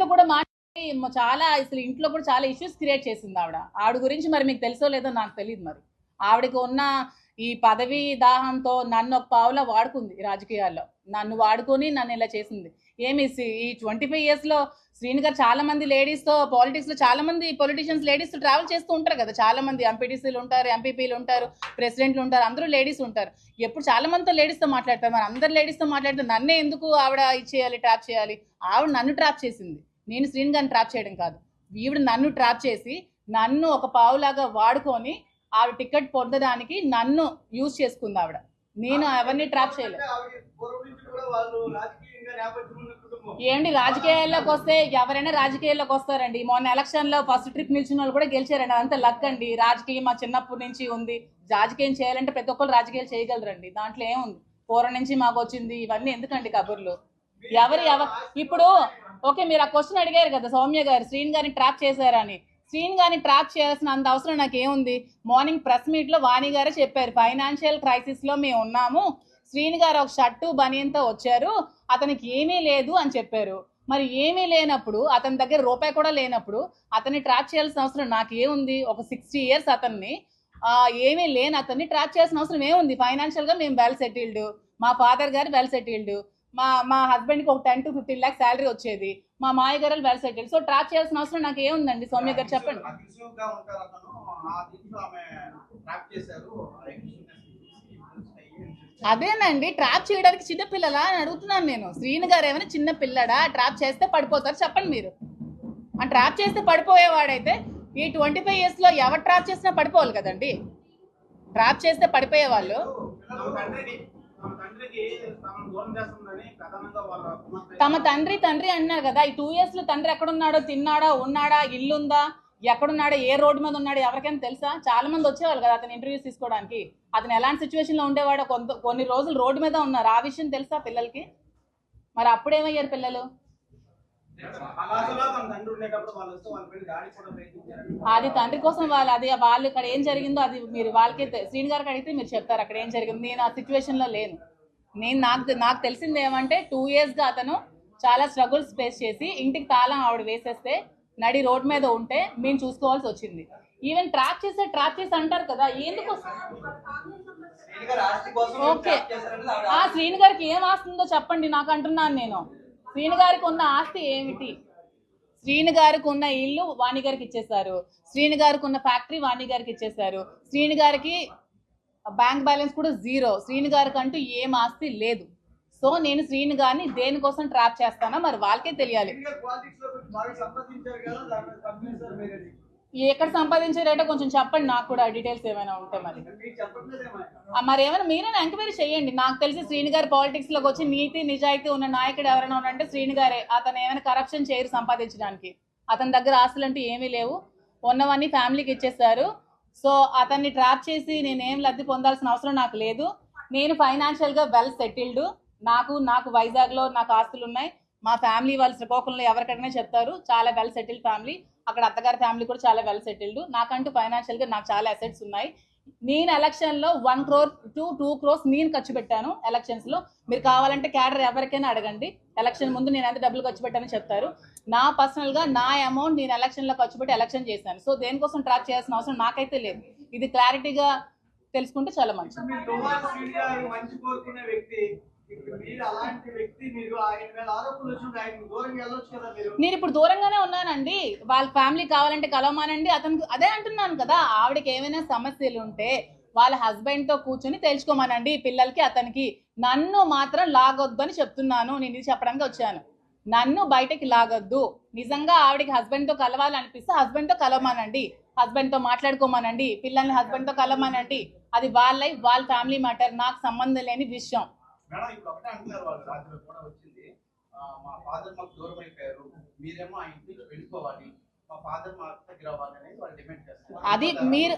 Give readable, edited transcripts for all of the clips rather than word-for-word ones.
కూడా మాట్లాడి చాలా అసలు ఇంట్లో కూడా చాలా ఇష్యూస్ క్రియేట్ చేసింది ఆవిడ గురించి మరి మీకు తెలుసో లేదో నాకు తెలియదు. మరి ఆవిడకి ఉన్న ఈ పదవి దాహంతో నన్ను ఒక పావులా వాడుకుంది రాజకీయాల్లో. నన్ను వాడుకొని నన్ను ఇలా చేసింది. ఏమి ఈ 25 years లో శ్రీని గారు చాలా మంది లేడీస్తో పాలిటిక్స్లో చాలా మంది పొలిటీషియన్స్ లేడీస్తో ట్రావెల్ చేస్తూ ఉంటారు కదా. చాలా మంది ఎంపీటీసీలు ఉంటారు, ఎంపీపీలు ఉంటారు, ప్రెసిడెంట్లు ఉంటారు, అందరూ లేడీస్ ఉంటారు. ఎప్పుడు చాలా మందితో లేడీస్తో మాట్లాడతారు. మరి అందరు లేడీస్తో మాట్లాడితే నన్నే ఎందుకు ఆవిడ ఇచ్చేయాలి, ట్రాప్ చేయాలి? ఆవిడ నన్ను ట్రాప్ చేసింది. నేను శ్రీని గారిని ట్రాప్ చేయడం కాదు. ఈవిడ నన్ను ట్రాప్ చేసి నన్ను ఒక పావులాగా వాడుకొని ఆవిడ టికెట్ పొందడానికి నన్ను యూజ్ చేసుకుంది ఆవిడ. నేను ఎవరిని ట్రాప్ చేయలేదు. ఏమండి, రాజకీయాల్లోకి వస్తే ఎవరైనా రాజకీయాల్లోకి వస్తారండి. మొన్న ఎలక్షన్ లో ఫస్ట్ ట్రిప్ నిలిచిన వాళ్ళు కూడా గెలిచారండి. అదంతా లక్ అండి. రాజకీయం మా చిన్నప్పటి నుంచి ఉంది. రాజకీయం చేయాలంటే ప్రతి ఒక్కరు రాజకీయాలు చేయగలరండి. దాంట్లో ఏముంది? పూర్వం నుంచి మాకు వచ్చింది. ఇవన్నీ ఎందుకండి కబుర్లు? ఇప్పుడు ఓకే, మీరు ఆ క్వశ్చన్ అడిగారు కదా సౌమ్య గారు, శ్రీని గారిని ట్రాప్ చేశారని. శ్రీని గారిని ట్రాప్ చేయాల్సిన అంత అవసరం నాకేముంది? మార్నింగ్ ప్రెస్ మీట్ లో వాణి గారే చెప్పారు, ఫైనాన్షియల్ క్రైసిస్ లో మేము ఉన్నాము, శ్రీని గారు ఒక షర్టు బనియన్తో వచ్చారు, అతనికి ఏమీ లేదు అని చెప్పారు. మరి ఏమీ లేనప్పుడు, అతని దగ్గర రూపాయి కూడా లేనప్పుడు అతన్ని ట్రాప్ చేయాల్సిన అవసరం నాకేముంది? ఒక 60 years అతన్ని ఏమీ లేని అతన్ని ట్రాప్ చేయాల్సిన అవసరం ఏముంది? ఫైనాన్షియల్ గా మేము వెల్ సెటిల్డ్, మా ఫాదర్ గారు వెల్ సెటిల్డ్, మా హస్బెండ్కి ఒక 10 to 15 lakhs శాలరీ వచ్చేది, మా మాయ గారు వెల్ సెటిల్డ్. సో ట్రాప్ చేయాల్సిన అవసరం నాకు ఏముందండి? సౌమ్య గారు చెప్పండి. అదేనండి, ట్రాప్ చేయడానికి చిన్నపిల్లలా అని అడుగుతున్నాను నేను. శ్రీని గారు ఏమైనా చిన్న పిల్లడా? ట్రాప్ చేస్తే పడిపోతారు? చెప్పండి మీరు. ఆ ట్రాప్ చేస్తే పడిపోయేవాడైతే ఈ 25 years లో ఎవరు ట్రాప్ చేసినా పడిపోవాలి కదండి. ట్రాప్ చేస్తే పడిపోయే వాళ్ళు తమ తండ్రి అన్నారు కదా. ఈ 2 years లో తండ్రి ఎక్కడున్నాడో, తిన్నాడా, ఉన్నాడా, ఇల్లుందా, ఎక్కడున్నాడో, ఏ రోడ్డు మీద ఉన్నాడో ఎవరికైనా తెలుసా? చాలా మంది వచ్చేవాళ్ళు కదా అతను ఇంటర్వ్యూస్ తీసుకోవడానికి. అతను ఎలాంటి సిచ్యువేషన్ లో ఉండేవాడో, కొన్ని రోజులు రోడ్డు మీద ఉన్నారు. ఆ విషయం తెలుసా పిల్లలకి? మరి అప్పుడేమయ్యారు పిల్లలు? అది తండ్రి కోసం వాళ్ళు ఇక్కడ ఏం జరిగిందో అది మీరు వాళ్ళకి శ్రీని గారికి అడిగితే మీరు చెప్తారు అక్కడ ఏం జరిగింది. నేను ఆ సిచ్యువేషన్ లో లేను. నాకు తెలిసింది ఏమంటే 2 years గా అతను చాలా స్ట్రగుల్స్ ఫేస్ చేసి ఇంటికి తాళం ఆవిడ వేసేస్తే నడి రోడ్ మీద ఉంటే మేము చూసుకోవాల్సి వచ్చింది. ఈవెన్ ట్రాప్ చేసి అంటారు కదా, ఎందుకు? ఓకే, ఆ శ్రీని గారికి ఏం ఆస్తుందో చెప్పండి నాకు అంటున్నాను నేను. శ్రీని గారికి ఉన్న ఆస్తి ఏమిటి? శ్రీని గారికి ఉన్న ఇల్లు వాణి గారికి ఇచ్చేశారు, శ్రీని గారికి ఉన్న ఫ్యాక్టరీ వాణి గారికి ఇచ్చేశారు, శ్రీని గారికి బ్యాంక్ బ్యాలెన్స్ కూడా 0. శ్రీని గారికి అంటూ ఏం ఆస్తి లేదు. సో నేను శ్రీని గారిని దేనికోసం ట్రాప్ చేస్తానో మరి వాళ్ళకే తెలియాలి. ఎక్కడ సంపాదించారేటో కొంచెం చెప్పండి నాకు కూడా, డీటెయిల్స్ ఏమైనా ఉంటే. మరి ఏమైనా మీరైనా ఎంక్వైరీ చేయండి. నాకు తెలిసి శ్రీని గారు పాలిటిక్స్ లోకి వచ్చి నీతి నిజాయితీ ఉన్న నాయకుడు ఎవరైనా ఉన్నారంటే శ్రీని గారే. అతను ఏమైనా కరప్షన్ చేయరు సంపాదించడానికి. అతని దగ్గర ఆస్తులు అంటూ ఏమీ లేవు, ఉన్నవన్నీ ఫ్యామిలీకి ఇచ్చేస్తారు. సో అతన్ని ట్రాప్ చేసి నేనేం లబ్ధి పొందాల్సిన అవసరం నాకు లేదు. నేను ఫైనాన్షియల్ గా వెల్ సెటిల్డ్. నాకు వైజాగ్ లో నాకు ఆస్తులు ఉన్నాయి. మా ఫ్యామిలీ వాళ్ళు శ్రీకాకుళంలో ఎవరికైనా చెప్తారు, చాలా వెల్ సెటిల్డ్ ఫ్యామిలీ. అక్కడ అత్తగారి ఫ్యామిలీ కూడా చాలా వెల్ సెటిల్డ్. నాకంటూ ఫైనాన్షియల్ గా నాకు చాలా అసెట్స్ ఉన్నాయి. నేను ఎలక్షన్ లో 1 crore to 2 crores నేను ఖర్చు పెట్టాను ఎలక్షన్స్ లో. మీరు కావాలంటే క్యాడర్ ఎవరికైనా అడగండి, ఎలక్షన్ ముందు నేను ఎంత డబ్బులు ఖర్చు పెట్టానని చెప్తారు. నా పర్సనల్ గా నా అమౌంట్ నేను ఎలక్షన్ లో ఖర్చు పెట్టి ఎలక్షన్ చేశాను. సో దేనికోసం ట్రాప్ చేయాల్సిన అవసరం నాకైతే లేదు. ఇది క్లారిటీగా తెలుసుకుంటే చాలా మంచిది. నేను ఇప్పుడు దూరంగానే ఉన్నానండి. వాళ్ళ ఫ్యామిలీ కావాలంటే కలవమానండి. అతనికి అదే అంటున్నాను కదా, ఆవిడకి ఏమైనా సమస్యలు ఉంటే వాళ్ళ హస్బెండ్ తో కూర్చొని తెలుసుకోమనండి, పిల్లలకి అతనికి. నన్ను మాత్రం లాగొద్దు అని చెప్తున్నాను. నేను ఇది చెప్పడానికి వచ్చాను. నన్ను బయటకి లాగొద్దు. నిజంగా ఆవిడకి హస్బెండ్ తో కలవాలనిపిస్తే హస్బెండ్ తో కలవమానండి, హస్బెండ్ తో మాట్లాడుకోమనండి, పిల్లల్ని హస్బెండ్ తో కలవమానండి. అది వాళ్ళ లైఫ్, వాళ్ళ ఫ్యామిలీ మ్యాటర్, నాకు సంబంధం లేని విషయం. మేడం ఇప్పుడు ఒకటే అంటున్నారు, వాళ్ళు రాత్రి కూడా వచ్చింది, మా ఫాదర్ మాకు దూరం అయిపోయారు, మీరేమో ఆ ఇంటి నుంచి వెళ్ళిపోవాలి, మా ఫాదర్ మా దగ్గర అవ్వాలి అనేది వాళ్ళు డిమాండ్ చేస్తారు. అది మీరు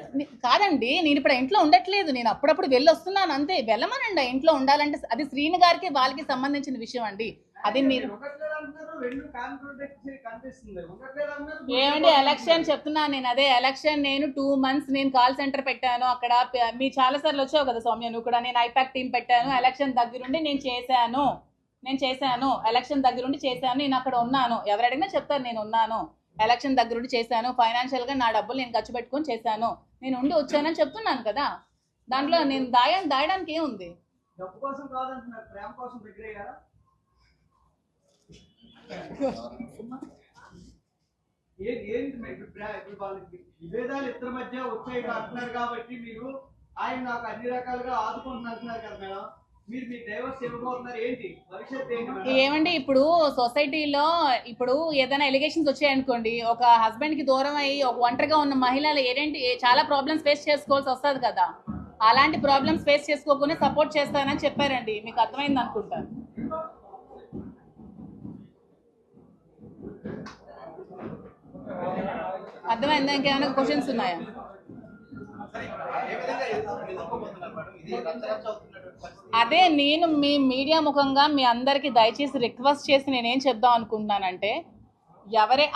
కాదండి, నేను ఇప్పుడు ఇంట్లో ఉండట్లేదు, నేను అప్పుడప్పుడు వెళ్ళి వస్తున్నాను అంతే. వెళ్ళమనండి, ఇంట్లో ఉండాలంటే. అది శ్రీని గారికి వాళ్ళకి సంబంధించిన విషయం అండి. అది మీరు ఏమండి ఎలక్షన్ చెప్తున్నాను నేను. అదే ఎలక్షన్ నేను 2 months నేను కాల్ సెంటర్ పెట్టాను అక్కడ. మీ చాలా సార్లు వచ్చావు కదా సౌమ్య, నువ్వు కూడా. నేను ఐపాక్ టీం పెట్టాను, ఎలక్షన్ దగ్గరుండి నేను చేశాను. నేను చేశాను, ఎలక్షన్ దగ్గరుండి చేశాను, నేను అక్కడ ఉన్నాను, ఎవరు అడిగినా చెప్తారు నేను ఉన్నాను, ఎలక్షన్ దగ్గరుండి చేశాను, ఫైనాన్షియల్గా నా డబ్బులు నేను ఖర్చు పెట్టుకొని చేశాను, నేను ఉండి వచ్చానని చెప్తున్నాను కదా. దాంట్లో నేను దాయడానికి ఏముంది? డబ్బు కోసం కాదంటున్నారు, ప్రేమ కోసం దగ్గర అయ్యారా? ఏంటి మీ అభిప్రాయం? ఇప్పుడు వాళ్ళకి విభేదాలు ఇద్దరి మధ్య వచ్చాయి అంటున్నారు కాబట్టి మీరు ఆయన నాకు అన్ని రకాలుగా ఆదుకుంటున్నారు అంటున్నారు కదా మేడం, మీరు మీ డైవర్స్ ఇవ్వబోతున్నారు, ఏంటి భవిష్యత్తు ఏంటి మేడం? ఏమండి, ఇప్పుడు సొసైటీలో ఇప్పుడు ఏదైనా ఎలిగేషన్స్ వచ్చాయనుకోండి, ఒక హస్బెండ్ కి దూరం అయ్యి ఒక ఒంటరిగా ఉన్న మహిళలు చాలా ప్రాబ్లమ్స్ ఫేస్ చేసుకోవాల్సి వస్తుంది కదా. అలాంటి ప్రాబ్లమ్స్ ఫేస్ చేసుకోకుండా సపోర్ట్ చేస్తానని చెప్పారండి. మీకు అర్థమైంది అనుకుంటాను. అర్థమైందా? ఇంకేమైనా క్వశ్చన్స్ ఉన్నాయా? అదే నేను మీ మీడియా ముఖంగా మీ అందరికి దయచేసి రిక్వెస్ట్ చేసి నేనేం చెప్దాం అనుకుంటున్నానంటే,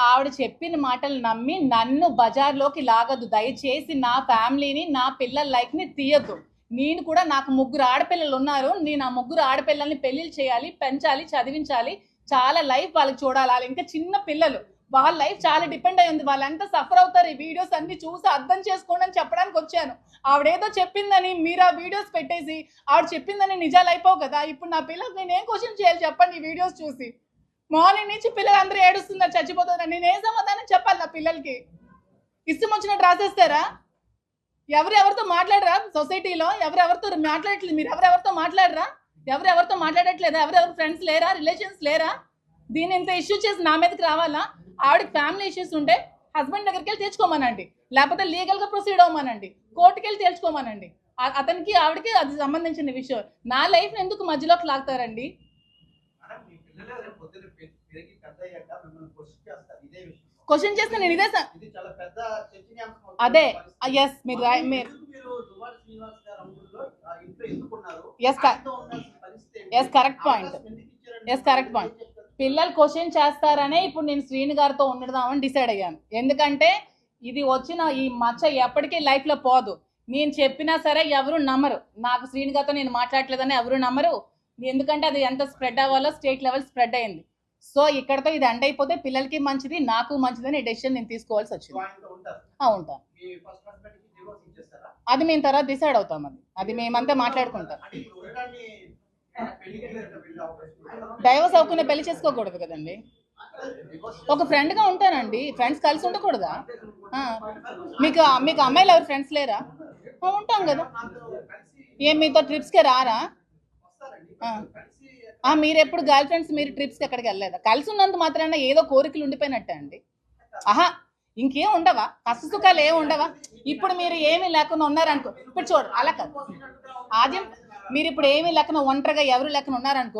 ఆవిడ చెప్పిన మాటలు నమ్మి నన్ను బజార్లోకి లాగద్దు. దయచేసి నా ఫ్యామిలీని, నా పిల్లల లైఫ్ని తీయద్దు. నేను కూడా, నాకు 3 ఆడపిల్లలు ఉన్నారు. నేను ఆ 3 ఆడపిల్లల్ని పెళ్లిళ్ళు చేయాలి, పెంచాలి, చదివించాలి, చాలా లైఫ్ వాళ్ళకి చూడాలి. వాళ్ళు ఇంకా చిన్న పిల్లలు, వాళ్ళ లైఫ్ చాలా డిపెండ్ అయి ఉంది. వాళ్ళంతా సఫర్ అవుతారు. ఈ వీడియోస్ అన్ని చూసి అర్థం చేసుకోండి అని చెప్పడానికి వచ్చాను. ఆవిడేదో చెప్పిందని మీరు ఆ వీడియోస్ పెట్టేసి ఆవిడ చెప్పిందని నిజాలు అయిపోవు కదా. ఇప్పుడు నా పిల్లలు నేనేం క్వశ్చన్ చేయాలి చెప్పండి? ఈ వీడియోస్ చూసి మార్నింగ్ నుంచి పిల్లలు అందరూ ఏడుస్తున్నారు, చచ్చిపోతున్నారు. నేనేం సమాధానం చెప్పాలి నా పిల్లలకి? ఇష్టం వచ్చినట్టు రాసేస్తారా? ఎవరెవరితో మాట్లాడరా? సొసైటీలో ఎవరెవరితో మాట్లాడట్లేదు? మీరు ఎవరెవరితో మాట్లాడరా? ఎవరెవరితో మాట్లాడట్లేదా? ఎవరెవరు ఫ్రెండ్స్ లేరా? రిలేషన్స్ లేరా? దీన్ని ఇంత ఇష్యూ చేసి నా మీదకి రావాలా? ఆవిడకి ఫ్యామిలీ ఇష్యూస్ ఉంటే హస్బెండ్ దగ్గరికి వెళ్ళి తెచ్చుకోమనండి, లేకపోతే లీగల్గా ప్రొసీడ్ అవ్వమనండి, కోర్టుకి వెళ్ళి తెచ్చుకోమనండి. అతనికి ఆవిడకి అది సంబంధించిన విషయం. నా లైఫ్ ఎందుకు మధ్యలోకి లాగుతారండి? క్వశ్చన్ చేస్తే నేను ఇదే అదే ఎస్ మీరు ఎస్ కరెక్ట్ పాయింట్. పిల్లలు క్వశ్చన్ చేస్తారనే ఇప్పుడు నేను శ్రీని గారితో ఉండదామని డిసైడ్ అయ్యాను. ఎందుకంటే ఇది వచ్చిన ఈ మచ్చ ఎప్పటికీ లైఫ్లో పోదు. నేను చెప్పినా సరే ఎవరు నమ్మరు. నాకు శ్రీని గారితో నేను మాట్లాడలేదని ఎవరు నమ్మరు. ఎందుకంటే అది ఎంత స్ప్రెడ్ అవ్వాలో స్టేట్ లెవెల్ స్ప్రెడ్ అయింది. సో ఇక్కడతో ఇది ఎండ్ అయిపోతే పిల్లలకి మంచిది, నాకు మంచిదని డెసిషన్ నేను తీసుకోవాల్సి వచ్చింది. ఉంటాను. అది మేము తర్వాత డిసైడ్ అవుతాం. అది మేమంతా మాట్లాడుకుంటాం. డైవర్స్ అవ్వకుండా పెళ్లి చేసుకోకూడదు కదండి. ఒక ఫ్రెండ్గా ఉంటానండి. ఫ్రెండ్స్ కలిసి ఉండకూడదా? మీకు అమ్మాయిలు ఎవరు ఫ్రెండ్స్ లేరా? ఉంటాం కదా. ఏం మీతో ట్రిప్స్కే రారా? మీరు ఎప్పుడు గర్ల్ ఫ్రెండ్స్ మీరు ట్రిప్స్కి ఎక్కడికి వెళ్ళలేదా? కలిసి ఉన్నంత మాత్రాన ఏదో కోరికలు ఉండిపోయినట్టే అండి. ఇంకేం ఉండవా? కష్ట సుఖాలు ఏమి ఉండవా? ఇప్పుడు మీరు ఏమీ లేకుండా ఉన్నారనుకో, ఇప్పుడు చూడు అలా కాదు. ఆద్యం మీరు ఇప్పుడు ఏమీ లేకుండా ఒంటరిగా ఎవరు లేకుండా ఉన్నారనుకో,